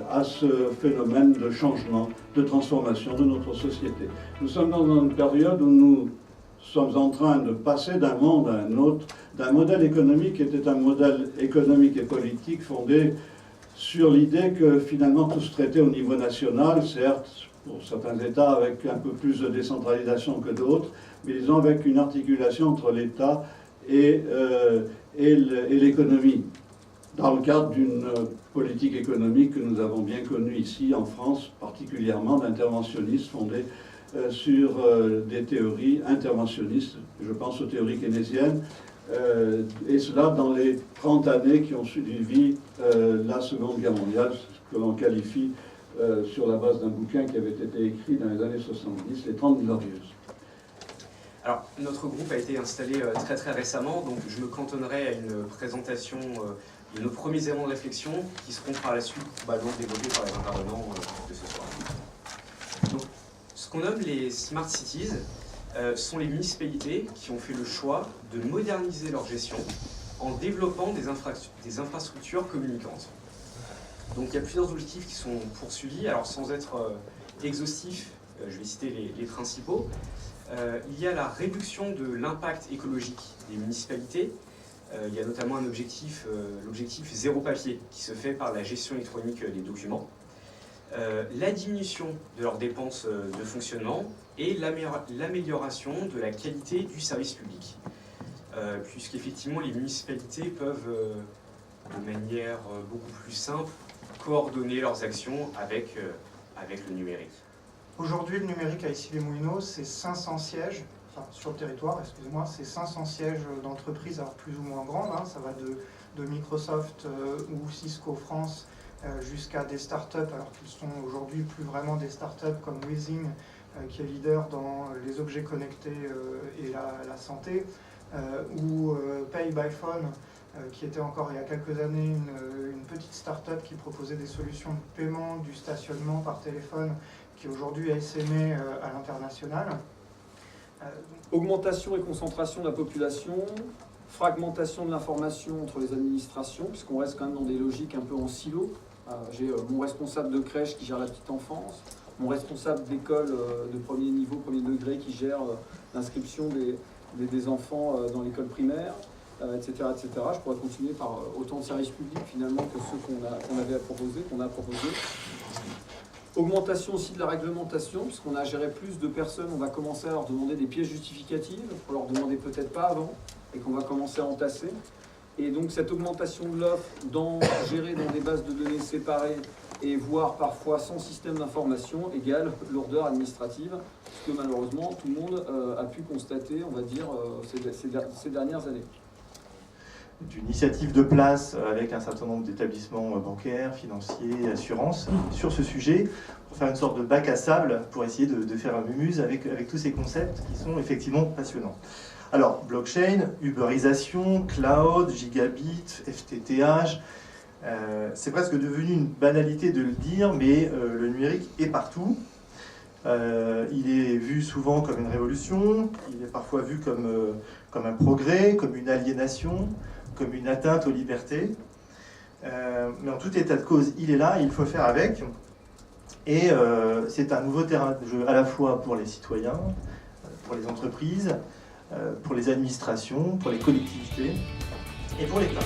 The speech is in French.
à ce phénomène de changement, de transformation de notre société. Nous sommes dans une période où nous sommes en train de passer d'un monde à un autre, d'un modèle économique qui était un modèle économique et politique fondé sur l'idée que finalement tout se traitait au niveau national, certes, pour certains États avec un peu plus de décentralisation que d'autres, mais disons avec une articulation entre l'État et l'économie, dans le cadre d'une politique économique que nous avons bien connue ici en France, particulièrement d'interventionnistes fondés sur des théories interventionnistes, je pense aux théories keynésiennes, et cela dans les 30 années qui ont suivi la Seconde Guerre mondiale, ce que l'on qualifie sur la base d'un bouquin qui avait été écrit dans les années 70, les 30 Glorieuses. Alors, notre groupe a été installé très récemment, donc je me cantonnerai à une présentation de nos premiers éléments de réflexion qui seront par la suite probablement développés par les intervenants de ce soir. Donc, ce qu'on nomme les Smart Cities sont les municipalités qui ont fait le choix de moderniser leur gestion en développant des infrastructures communicantes. Donc il y a plusieurs objectifs qui sont poursuivis, alors sans être exhaustif, je vais citer les principaux. Il y a la réduction de l'impact écologique des municipalités. Il y a notamment un objectif, l'objectif zéro papier, qui se fait par la gestion électronique des documents. La diminution de leurs dépenses de fonctionnement et l'amélioration de la qualité du service public. Puisqu'effectivement, les municipalités peuvent, de manière beaucoup plus simple, coordonner leurs actions avec le numérique. Aujourd'hui, le numérique à Issy-les-Moulineaux, c'est 500 sièges, enfin sur le territoire, excusez-moi, c'est 500 sièges d'entreprises, alors plus ou moins grandes, hein, ça va de Microsoft ou Cisco France jusqu'à des startups, alors qu'ils sont aujourd'hui plus vraiment des startups comme Weezing, qui est leader dans les objets connectés et la santé, ou Pay by Phone, qui était encore il y a quelques années une petite start-up qui proposait des solutions de paiement du stationnement par téléphone, qui aujourd'hui est essaimée à l'international. Augmentation et concentration de la population, fragmentation de l'information entre les administrations, puisqu'on reste quand même dans des logiques un peu en silo. J'ai mon responsable de crèche qui gère la petite enfance, mon responsable d'école de premier niveau, premier degré qui gère l'inscription des enfants dans l'école primaire, etc., etc. Je pourrais continuer par autant de services publics finalement que ceux qu'on a proposé. Augmentation aussi de la réglementation, puisqu'on a géré plus de personnes, on va commencer à leur demander des pièces justificatives, pour leur demander peut-être pas avant, et qu'on va commencer à entasser. Et donc cette augmentation de l'offre, gérée dans des bases de données séparées, et voire parfois sans système d'information, égale lourdeur administrative, ce que malheureusement tout le monde a pu constater, on va dire, ces dernières années. D'une initiative de place avec un certain nombre d'établissements bancaires, financiers, assurances sur ce sujet, pour faire une sorte de bac à sable, pour essayer de faire un mumuse avec tous ces concepts qui sont effectivement passionnants. Alors, blockchain, uberisation, cloud, gigabit, FTTH, c'est presque devenu une banalité de le dire, mais le numérique est partout. Il est vu souvent comme une révolution, il est parfois vu comme un progrès, comme une aliénation, comme une atteinte aux libertés. Mais en tout état de cause, il est là, il faut faire avec. Et c'est un nouveau terrain de jeu à la fois pour les citoyens, pour les entreprises, pour les administrations, pour les collectivités et pour l'État.